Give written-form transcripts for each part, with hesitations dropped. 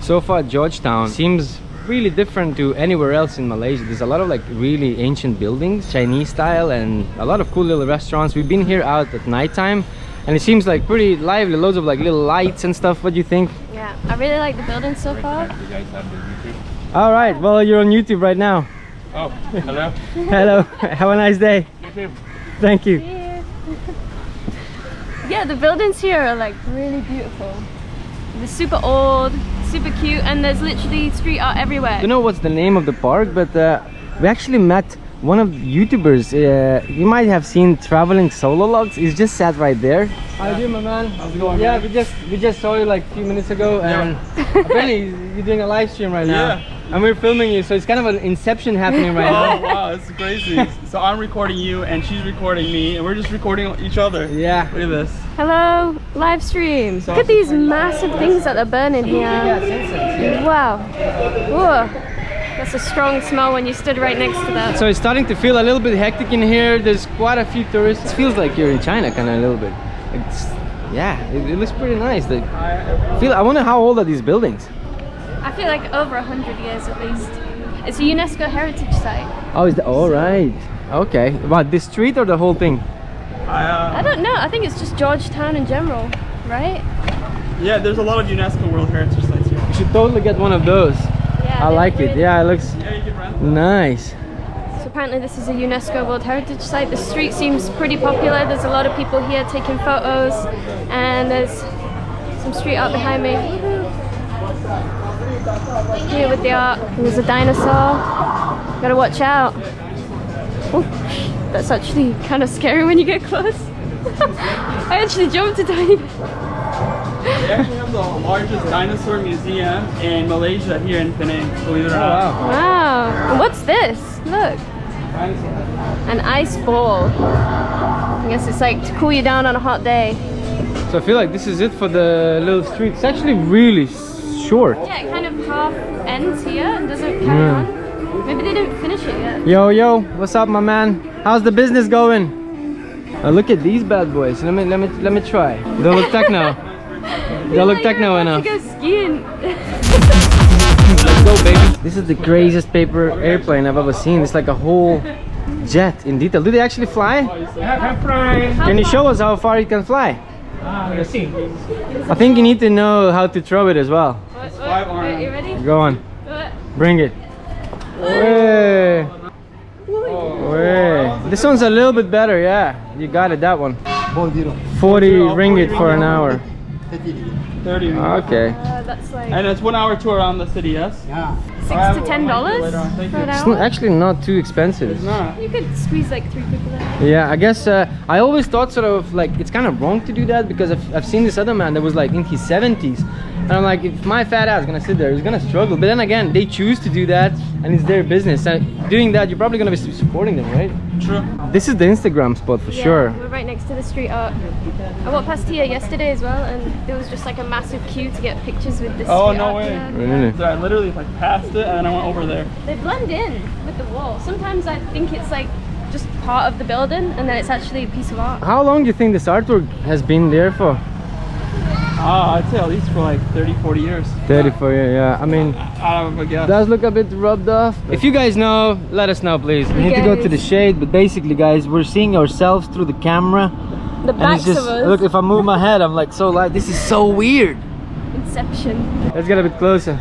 So far, Georgetown seems really different to anywhere else in Malaysia. There's a lot of like really ancient buildings, Chinese style, and a lot of cool little restaurants. We've been here out at nighttime and it seems like pretty lively, loads of like little lights and stuff. What do you think? Yeah, I really like the building so far. All right, well, you're on YouTube right now. Oh, hello. Hello, have a nice day. Thank you. Yeah, the buildings here are like really beautiful. They're super old, super cute, and there's literally street art everywhere. I don't know what's the name of the park, but we actually met one of the YouTubers. You might have seen Traveling Solo Logs. He's just sat right there. How you doing, my man? How's it going? Yeah, man? we just saw you like a few minutes ago, and apparently you're doing a live stream right now. Yeah. And we're filming you, so it's kind of an inception happening right now. Oh wow, it's crazy. So I'm recording you and she's recording me and we're just recording each other. Yeah. Look at this. Hello, live stream. Look at these massive things that are burning here. Wow. Whoa. That's a strong smell when you stood right next to that. So it's starting to feel a little bit hectic in here. There's quite a few tourists. It feels like you're in China kind of a little bit. Yeah, it looks pretty nice. Like, I wonder how old are these buildings? I feel like over 100 years at least. It's a UNESCO heritage site. Oh, is that all right? Okay. What, this street or the whole thing? I don't know. I think it's just Georgetown in general, right? Yeah, there's a lot of UNESCO World Heritage sites here. You should totally get one of those. Yeah, I like it. Yeah, it looks Yeah, you can rent. nice. So apparently this is a UNESCO World Heritage site. The street seems pretty popular. There's a lot of people here taking photos, and there's some street art behind me. Here with the art, there's a dinosaur. Gotta watch out. Oh, that's actually kind of scary when you get close. I actually jumped a tiny bit. They actually have the largest dinosaur museum in Malaysia here in Penang, believe it or not. Wow. And what's this? Look. An ice ball. I guess it's like to cool you down on a hot day. So I feel like this is it for the little street. It's actually really short. Yeah, it kind of half ends here and doesn't carry on. Maybe they didn't finish it yet. Yo, what's up, my man? How's the business going? Look at these bad boys. Let me try. They look techno. They look techno enough. To go skiing. Let's go, baby. This is the craziest paper airplane I've ever seen. It's like a whole jet in detail. Do they actually fly? Can you show us how far it can fly? Let's see. I think you need to know how to throw it as well. Are you ready? Go on. Bring it. Way. Way. This one's a little bit better, yeah. You got it, that one. 40 ringgit for an hour. 30. Okay. That's like And it's 1 hour tour around the city, yes? $6 to $10 Thank for you. an It's hour. actually not too expensive. It's not. You could squeeze like 3 people in. Yeah, I guess I always thought sort of like it's kind of wrong to do that because I've seen this other man that was like in his 70s. And I'm like, if my fat ass is gonna sit there, he's gonna struggle. But then again, they choose to do that and it's their business. And doing that, you're probably gonna be supporting them, right? True. This is the Instagram spot for sure. We're right next to the street art. I walked past here yesterday as well, and there was just like a massive queue to get pictures with this. Oh, street no art way. here. Really? So I literally like passed it and then I went over there. They blend in with the wall. Sometimes I think it's like just part of the building, and then it's actually a piece of art. How long do you think this artwork has been there for? I'd say at least for like 30-40 years. 34 years, yeah. I mean, I don't have a guess. does look a bit rubbed off. If you guys know, let us know, please. We need to go to the shade, but basically, guys, we're seeing ourselves through the camera. The And backs it's just, of us. look, if I move my head, I'm like so light. This is so weird. Inception. Let's get a bit closer.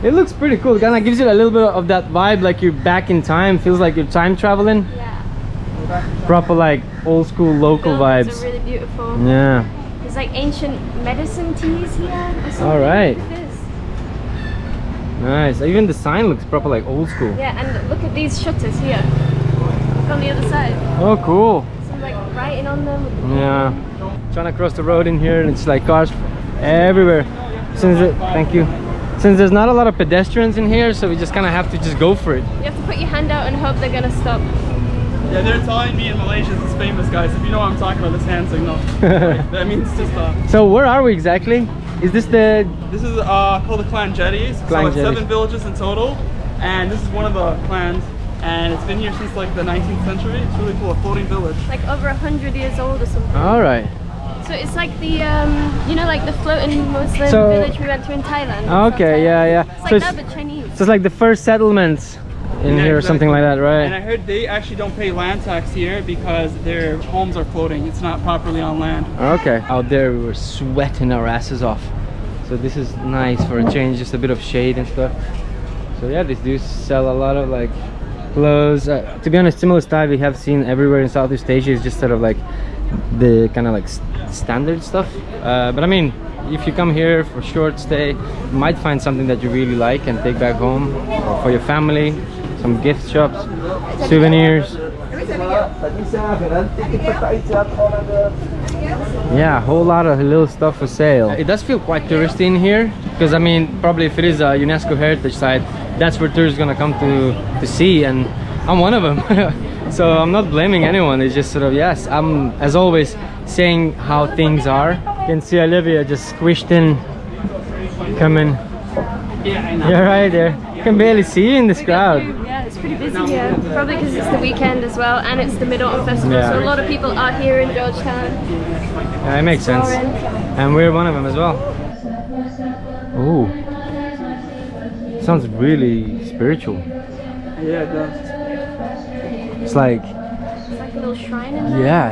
It looks pretty cool. It kind of gives you a little bit of that vibe, like you're back in time. Feels like you're time traveling. Yeah. Proper like old school local Buildings vibes. are really beautiful. Yeah. There's like ancient medicine teas here or something. All right. Look at this. Nice. Even the sign looks proper like old school. Yeah, and look at these shutters here. Look on the other side. Oh, cool. Some like writing on them. With the Yeah. Trying to cross the road in here and it's like cars everywhere. Thank you. Since there's not a lot of pedestrians in here, so we just kind of have to just go for it. You have to put your hand out and hope they're gonna stop. Yeah, they're telling me in Malaysia this is famous, guys. If you know what I'm talking about, this hand signal. That means to stop. So where are we exactly? Is this the... This is called the Clan Jetties. Clan So it's Jetties. 7 villages in total. And this is one of the clans. And it's been here since like the 19th century. It's really cool, a floating village. Like over 100 years old or something. All right. So it's like the, you know, like the floating Muslim So- village we went to in Thailand. Okay, yeah. It's So like it's, that, but Chinese. so it's like the first settlements in Yeah, here or something like that, And I right? heard they actually don't pay land tax here because their homes are floating. It's not properly on land. Okay. Out there we were sweating our asses off. So this is nice for a change, just a bit of shade and stuff. So yeah, these dudes sell a lot of like clothes. To be honest, similar style we have seen everywhere in Southeast Asia is just sort of like the kind of like standard stuff. But I mean, if you come here for short stay, you might find something that you really like and take back home, or for your family. Some gift shops, souvenirs. Yeah, a whole lot of little stuff for sale. It does feel quite touristy in here, because I mean, probably if it is a UNESCO heritage site, that's where tourists gonna come to see, and I'm one of them. So I'm not blaming anyone. It's just sort of, yes, I'm as always saying how things are. You can see Olivia just squished in, coming. Yeah, I know. You're right there. You can barely see you in this crowd. Yeah, it's pretty busy here. Probably because it's the weekend as well, and it's the Mid-Autumn Festival, Yeah. so a lot of people are here in Georgetown. Yeah, it makes sense. Exploring. And we're one of them as well. Oh, sounds really spiritual. Yeah, it does. It's like, It's like a little shrine in there. yeah,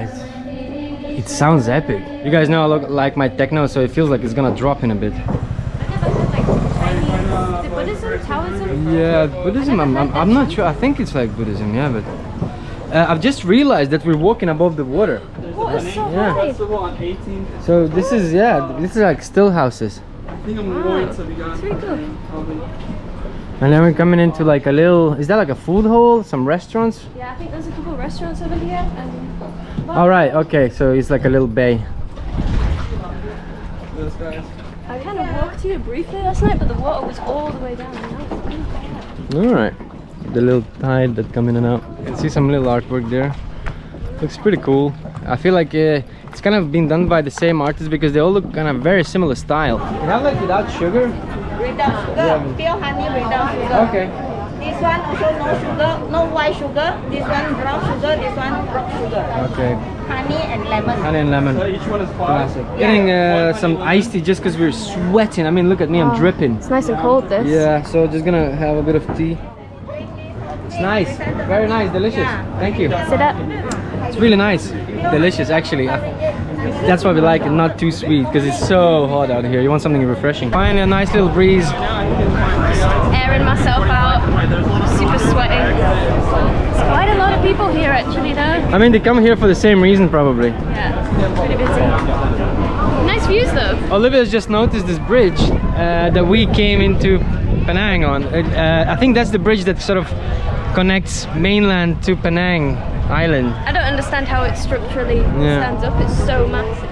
it sounds epic. You guys know I look like my techno, so it feels like it's gonna drop in a bit. I never heard like Chinese. Is it Buddhism? Taoism? Yeah, Buddhism, I'm not sure. I think it's like Buddhism, yeah, but I've just realized that we're walking above the water. What is so Yeah. high? Festival on 18th. So this is, yeah, this is like still houses. I think I'm going to be gone. It's really cool. Probably. And then we're coming into like a little, is that like a food hall? Some restaurants? Yeah, I think there's a couple of restaurants over here. And All right, okay, so it's like a little bay. Those guys. I kind of walked here briefly last night, but the water was all the way down. And now it's really quiet. All right, the little tide that come in and out. You can see some little artwork there. Looks pretty cool. I feel like it's kind of been done by the same artists because they all look kind of very similar style. You have like without sugar? Without sugar, pure honey without sugar. Okay. This one also no sugar, no white sugar. This one brown sugar, this one rock sugar. Okay. Honey and lemon. Honey and lemon. So each one is 5. Classic. Getting some iced tea just because we're sweating. I mean, look at me, I'm dripping. It's nice and cold, this. Yeah, so just gonna have a bit of tea. It's nice, very nice, delicious. Thank you. Sit up. It's really nice, delicious actually. That's why we like it, not too sweet, because it's so hot out here. You want something refreshing. Finally, a nice little breeze. Airing myself out. Super sweaty. There's quite a lot of people here actually though. I mean, they come here for the same reason probably. Yeah, pretty busy. Nice views though. Olivia's just noticed this bridge that we came into Penang on. I think that's the bridge that sort of connects mainland to Penang Island. I don't understand how it structurally stands up. It's so massive.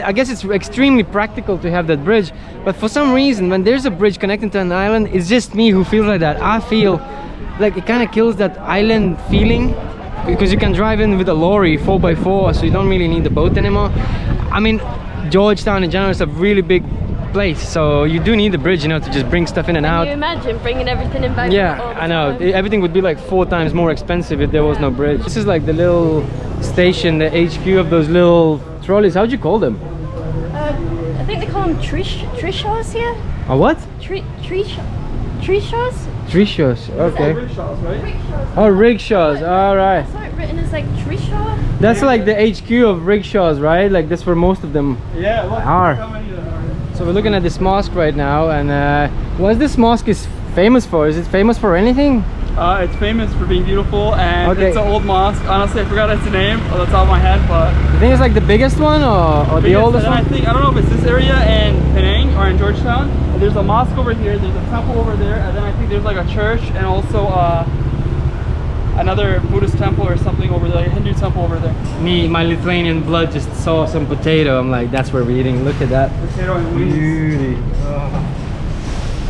I guess it's extremely practical to have that bridge, but for some reason when there's a bridge connecting to an island, it's just me who feels like that. I feel like it kind of kills that island feeling, because you can drive in with a lorry 4x4, so you don't really need the boat anymore. I mean, Georgetown in general is a really big place, so you do need the bridge, you know, to just bring stuff in and out. Can you imagine bringing everything in back? Yeah, all the I know. time? Everything would be like 4 times more expensive if there was no bridge. This is like the little station, the HQ of those little trolleys. How'd you call them? I think they call them trishos here. A what? Trishos? Trishos. Okay. Rickshaws, right? Oh, rickshaws. All right. I saw it written as like trishaw. That's like the HQ of rickshaws, right? Like that's where most of them Yeah, look are. how many there are. So we're looking at this mosque right now, and what this mosque is famous for? Is it famous for anything? It's famous for being beautiful, and Okay. it's an old mosque. Honestly, I forgot its name off the top of my head, but You think it's like the biggest one or the biggest, oldest and one? I don't know if it's this area in Penang or in Georgetown. There's a mosque over here, there's a temple over there, and then I think there's like a church and also another Buddhist temple or something over there, like a Hindu temple over there. Me, my Lithuanian blood just saw some potato. I'm like, that's where we're eating. Look at that. Potato and wings. Beauty.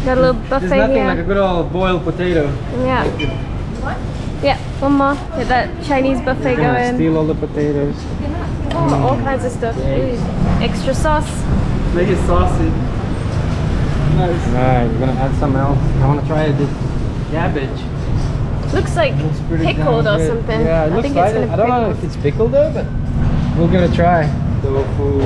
Got a little buffet There's nothing here. like a good old boiled potato. Yeah. Yeah, one more. Get that Chinese buffet Gonna going. steal all the potatoes. Oh, all kinds of stuff. Ooh. Extra sauce. Make it saucy. Nice. Right, we're gonna add some else. I wanna try this cabbage. Looks like Looks pretty pickled damn or good. something. Yeah, it I looks think like it's it. gonna I don't know if it's pickled though, but we'll give it a try. tofu.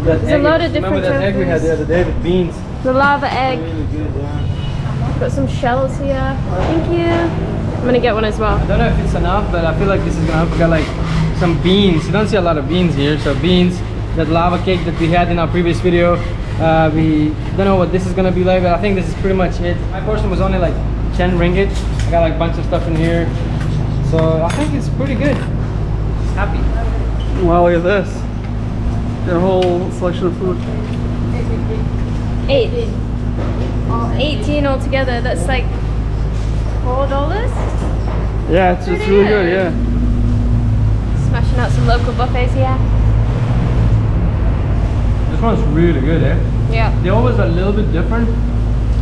That There's a lot of remember different that egg we had the other day with beans? The lava egg. Really good, yeah. Got some shells here. Thank you. I'm gonna get one as well. I don't know if it's enough, but I feel like this is gonna help. We got like some beans. You don't see a lot of beans here, so beans. That lava cake that we had in our previous video. We don't know what this is gonna be like, but I think this is pretty much it. My portion was only like 10 ringgit. I got like a bunch of stuff in here, so I think it's pretty good. Just happy. Wow, look at this. Got a whole selection of food. 18 altogether. That's like $4. Yeah, it's really good, yeah. Smashing out some local buffets here. This one's really good, eh? Yeah. They're always a little bit different.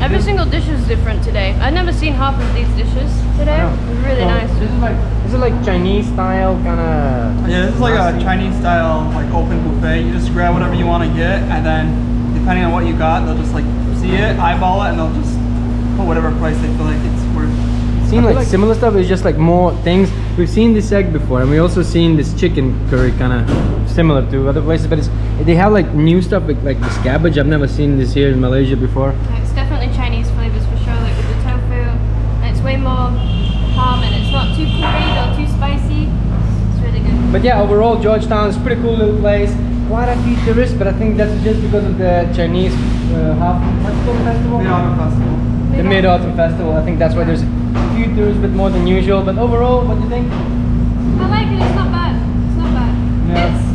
Every single dish is different today. I've never seen half of these dishes today. Yeah. It's really nice. This is like Chinese style kind of. Yeah, this is like a Chinese style, like open buffet. You just grab whatever you want to get, and then depending on what you got, they'll just like see it, eyeball it, and they'll just put whatever price they feel like it's worth. Seen like similar stuff, it's just like more things. We've seen this egg before, and we also seen this chicken curry kind of similar to other places, but they have like new stuff like this cabbage. I've never seen this here in Malaysia before. Yeah, it's definitely Chinese flavors for sure, like with the tofu. And it's way more calm and it's not too curried or too spicy. It's really good. But yeah, overall Georgetown is a pretty cool little place. Quite a few tourists, but I think that's just because of the Chinese what's it called, festival? Mid-Autumn Festival. The Mid-Autumn Festival. I think that's why there's a few tourists, but more than usual. But overall, what do you think? I like it, it's not bad. It's not bad. Yeah. It's